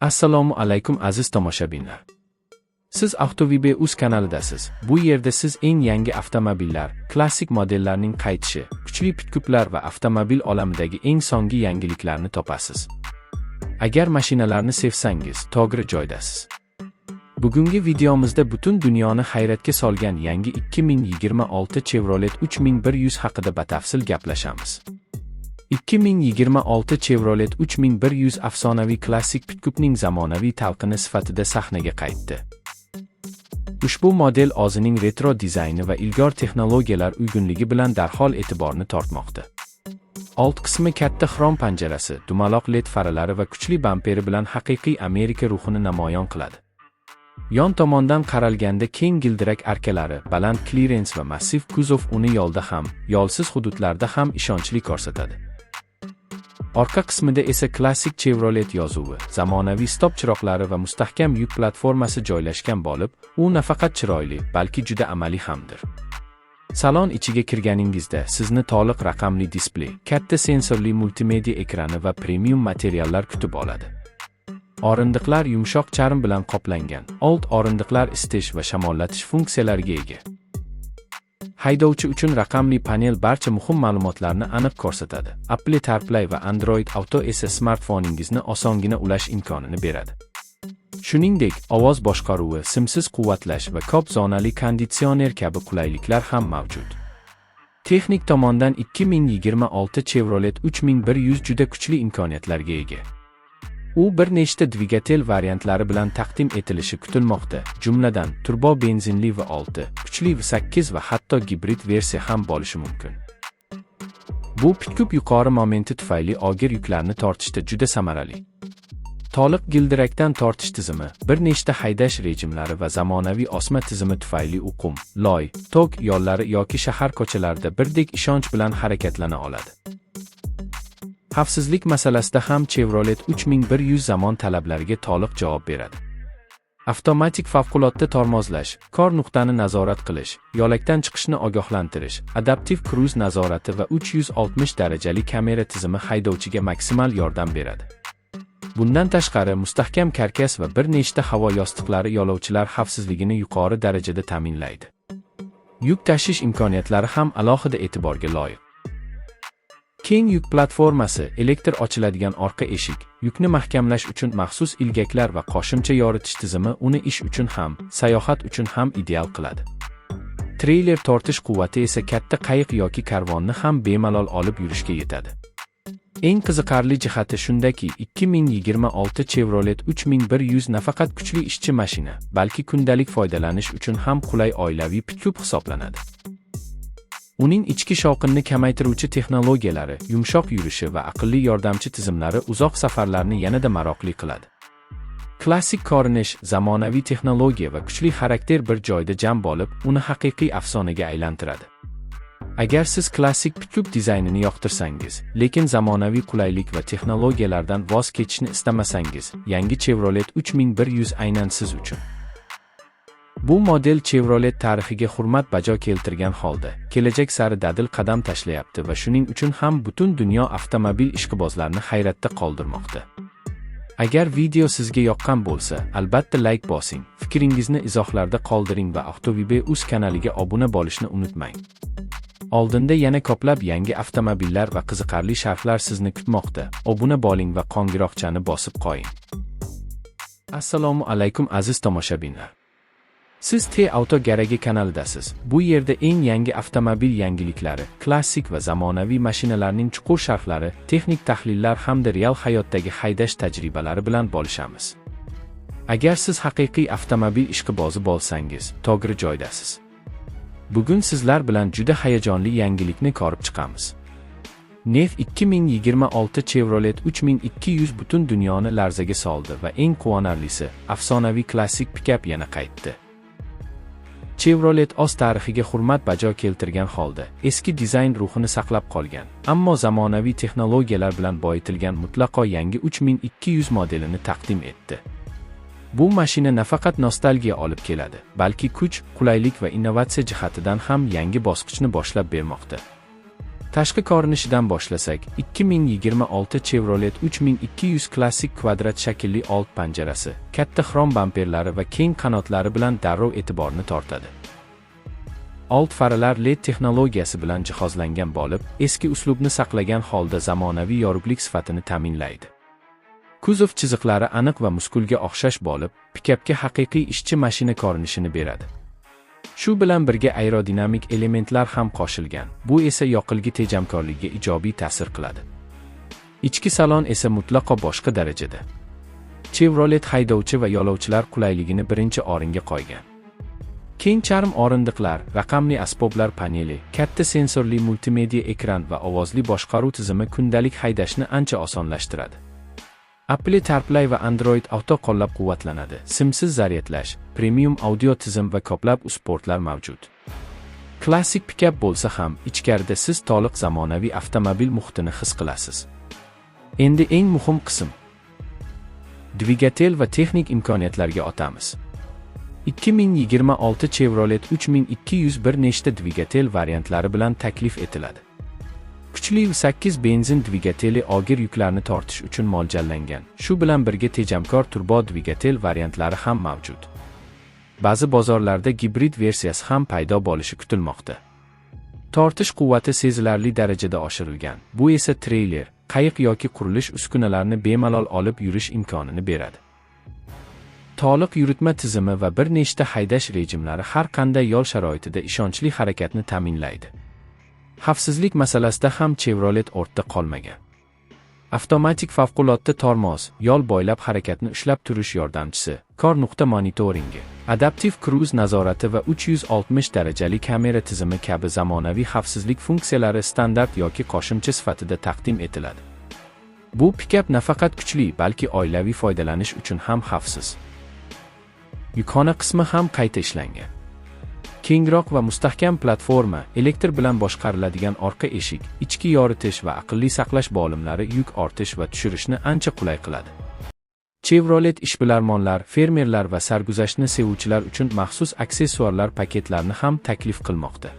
Assalomu alaykum aziz tomoshabinlar. Siz Avtovib.uz kanalidasiz. Bu yerda siz eng yangi avtomobillar, klassik modellarning qaytishi, kuchli pick-uplar va avtomobil olamidagi eng so'nggi yangiliklarni topasiz. Agar mashinalarni sevsangiz, to'g'ri joydasiz. Bugungi videomizda butun dunyoni hayratga solgan yangi 2026 Chevrolet 3100 haqida batafsil gaplashamiz. 2026 Chevrolet 3100 afsonaviy klassik pick-upning zamonaviy talqini sifatida sahnaga qaytdi. Ushbu model o'zining retro dizayni va ilg'or texnologiyalar uyg'unligi bilan darhol e'tiborni tortmoqda. Old qismi katta xrom panjarasi, dumaloq LED faralari va kuchli bamperi bilan haqiqiy Amerika ruhini namoyon qiladi. Yon tomondan qaralganda keng gildirak arkalari, baland klerens va massiv kuzov uni yo'lda ham, yo'lsiz hududlarda ham ishonchli ko'rsatadi. Orqa qismida esa klassik Chevrolet yozuvi, zamonaviy stop chiroqlari va mustahkam yuk platformasi joylashgan bo'lib, u nafaqat chiroyli, balki juda amaliy hamdir. Salon ichiga kirganingizda sizni to'liq raqamli displey, katta sensorli multimedia ekrani va premium materiallar kutib oladi. O'rindiqlar yumshoq charm bilan qoplangan, old o'rindiqlar isitish va shamollatish funksiyalariga ega. Haydovchi uchun raqamli panel barcha muhim ma'lumotlarni aniq ko'rsatadi. Apple CarPlay va Android Auto esa smartfoningizni osongina ulash imkonini beradi. Shuningdek, ovoz boshqaruvi, simsiz quvvatlash va ko'p zonali konditsioner kabi qulayliklar ham mavjud. Texnik tomondan 2026 Chevrolet 3100 juda kuchli imkoniyatlarga ega. U bir nechta dvigatel variantlari bilan taqdim etilishi kutilmoqda, jumladan turbo benzinli V6, kuchli V8 va hatto gibrid versiya ham bo'lishi mumkin. Bu pick-up yuqori momenti tufayli og'ir yuklarni tortishda juda samarali. To'liq gildirakdan tortish tizimi, bir nechta haydash rejimlari va zamonaviy osma tizimi tufayli u qum, loy, tog' yo'llari yoki shahar ko'chalarida birdek ishonch bilan harakatlana oladi. Xavfsizlik masalasida ham Chevrolet 3100 zamon talablariga to'liq javob beradi. Avtomatik favqulodda tormozlash, kor nuqtani nazorat qilish, yo'lakdan chiqishni ogohlantirish, adaptiv kruz nazorati va 360 darajali kamera tizimi haydovchiga maksimal yordam beradi. Bundan tashqari, mustahkam karkas va bir nechta havo yostiqlari yo'lovchilar xavfsizligini yuqori darajada ta'minlaydi. Yuk tashish imkoniyatlari ham alohida e'tiborga loyiq. Keng yuk platformasi, elektr ochiladigan orqa eshik, yukni mahkamlash uchun maxsus ilgaklar va qo'shimcha yoritish tizimi uni ish uchun ham, sayohat uchun ham ideal qiladi. Treyler tortish quvvati esa katta qayiq yoki karvonni ham bemalol olib yurishga yetadi. Eng qiziqarli jihati shundaki, 2026 Chevrolet 3100 nafaqat kuchli ishchi mashina, balki kundalik foydalanish uchun ham qulay oilaviy pick-up hisoblanadi. Uning ichki shovqinni kamaytiruvchi texnologiyalari, yumshoq yurishi va aqlli yordamchi tizimlari uzoq safarlarni yanada maroqli qiladi. Klassik ko'rinish, zamonaviy texnologiya va kuchli xarakter bir joyda jam bo'lib, uni haqiqiy afsonaga aylantiradi. Agar siz klassik pick-up dizaynini yoqtirsangiz, lekin zamonaviy qulaylik va texnologiyalardan voz kechishni istamasangiz, yangi Chevrolet 3100 aynan siz uchun. Bu model Chevrolet tarixiga hurmat bajo keltirgan holda, kelajak sari dadil qadam tashlayapti va shuning uchun ham butun dunyo avtomobil ishqibozlarini hayratda qoldirmoqda. Agar video sizga yoqqan bo'lsa, albatta like bosing, fikringizni izohlarda qoldiring va Avtovib.uz kanaliga obuna bo'lishni unutmang. Oldinda yana ko'plab yangi avtomobillar va qiziqarli sharhlar sizni kutmoqda. Obuna bo'ling va qo'ng'iroqchani bosib qo'ying. Assalomu alaykum aziz tomoshabinlar. Siz T-Auto Garagi kanalidasiz. Bu yerda eng yangi avtomobil yangiliklari, klassik va zamonaviy mashinalarning chuqur sharhlari, texnik tahlillar hamda real hayotdagi haydash tajribalari bilan bo'lishamiz. Agar siz haqiqiy avtomobil ishqibozi bo'lsangiz, to'g'ri joydasiz. Bugun sizlar bilan juda hayajonli yangilikni ko'rib chiqamiz. NEF 2026 Chevrolet 3200 butun dunyoni larzaga soldi va eng quvonarlisi, afsonaviy klassik pick-up yana qaytdi. Chevrolet o'z tarixiga hurmat bajo keltirgan holda, eski dizayn ruhini saqlab qolgan, ammo zamonaviy texnologiyalar bilan boyitilgan mutlaqo yangi 3200 modelini taqdim etdi. Bu mashina nafaqat nostalgiya olib keladi, balki kuch, qulaylik va innovatsiya jihatidan ham yangi bosqichni boshlab bermoqda. Tashqi ko'rinishidan boshlasak, 2026 Chevrolet 3200 klassik kvadrat shaklli old panjarasi, katta xrom bamperlari va keng qanotlari bilan darrov e'tiborni tortadi. Old faralar LED texnologiyasi bilan jihozlangan bo'lib, eski uslubni saqlagan holda zamonaviy yorug'lik sifatini ta'minlaydi. Kuzov chiziqlari aniq va muskulga o'xshash bo'lib, pikapga haqiqiy ishchi mashina ko'rinishini beradi. Shu bilan birga aerodinamik elementlar ham qo'shilgan. Bu esa yoqilg'i tejamkorligiga ijobiy ta'sir qiladi. Ichki salon esa mutlaqo boshqa darajada. Chevrolet haydovchi va yo'lovchilar qulayligini birinchi o'ringa qo'ygan. Keng charm o'rindiqlar, raqamli asboblar paneli, katta sensorli multimedia ekran va ovozli boshqaruv tizimi kundalik haydashni ancha osonlashtiradi. Apple CarPlay va Android Auto qo'llab-quvvatlanadi. Simsiz zaryadlash, premium audio tizim va ko'plab sportlar mavjud. Klassik pikap bo'lsa ham, ichkarida siz to'liq zamonaviy avtomobil muhitini his qilasiz. Endi eng muhim qism. Dvigatel va texnik imkoniyatlarga o'tamiz. 2026 Chevrolet 3200 bir nechta dvigatel variantlari bilan taklif etiladi. Kuchli V8 benzin dvigateli og'ir yuklarni tortish uchun mo'ljallangan. Shu bilan birga tejamkor turbo dvigatel variantlari ham mavjud. Ba'zi bozorlarda gibrid versiyasi ham paydo bo'lishi kutilmoqda. Tortish quvvati sezilarli darajada oshirilgan. Bu esa treyler, qayiq yoki qurilish uskunalarini bemalol olib yurish imkonini beradi. To'liq yuritma tizimi va bir nechta haydash rejimlari har qanday yo'l sharoitida ishonchli harakatni ta'minlaydi. Xavfsizlik masalasida ham Chevrolet ortda qolmagan. Avtomatik favqulodda tormoz, yo'l bo'ylab harakatni ushlab turish yordamchisi, kor nuqta monitoringi, adaptiv kruz nazorati va 360 darajali kamera tizimi kabi zamonaviy xavfsizlik funksiyalari standart yoki qo'shimcha sifatida taqdim etiladi. Bu pikap nafaqat kuchli, balki oilaviy foydalanish uchun ham xavfsiz. Yukxona qismi ham qayta ishlangan. Kengroq va mustahkam platforma, elektr bilan boshqariladigan orqa eshik, ichki yoritish va aqlli saqlash bo'limlari yuk ortish va tushirishni ancha qulay qiladi. Chevrolet ishbilarmonlar, fermerlar va sarguzashtni sevuvchilar uchun maxsus aksessuarlar paketlarini ham taklif qilmoqda.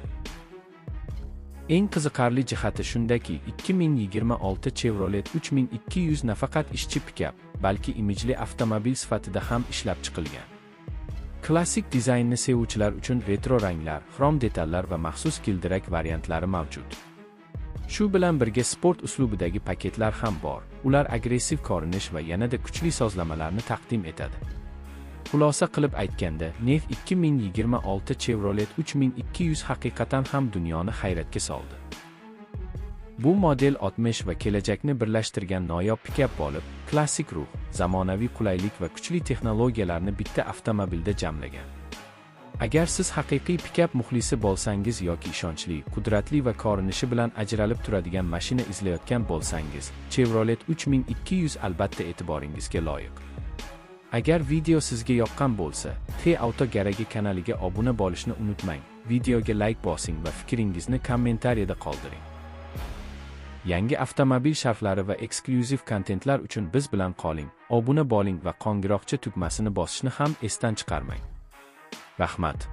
Eng qiziqarli jihati shundaki, 2026 Chevrolet 3200 nafaqat ishchi pikap, balki imijli avtomobil sifatida ham ishlab chiqilgan. Klassik dizaynni sevuvchilar uchun retro ranglar, xrom detallar va maxsus gildirak variantlari mavjud. Shu bilan birga sport uslubidagi paketlar ham bor. Ular agressiv ko'rinish va yanada kuchli sozlamalarni taqdim etadi. Xulosa qilib aytganda, NEV 2026 Chevrolet 3200 haqiqatan ham dunyoni hayratga soldi. Bu model 60 va kelajakni birlashtirgan noyob pikap bo'lib, klassik ruh, zamonaviy qulaylik va kuchli texnologiyalarni bitta avtomobilda jamlagan. Agar siz haqiqiy pikap muxlisi bo'lsangiz yoki ishonchli, qudratli va ko'rinishi bilan ajralib turadigan mashina izlayotgan bo'lsangiz, Chevrolet 3200 albatta e'tiboringizga loyiq. Agar video sizga yoqqan bo'lsa, T-Auto Garagi kanaliga obuna bo'lishni unutmang, videoga like bosing va fikringizni kommentariyada qoldiring. Yangi avtomobil sharhlari va eksklyuziv kontentlar uchun biz bilan qoling, obuna bo'ling va qo'ng'iroqcha tugmasini bosishni ham esdan chiqarmang. Rahmat.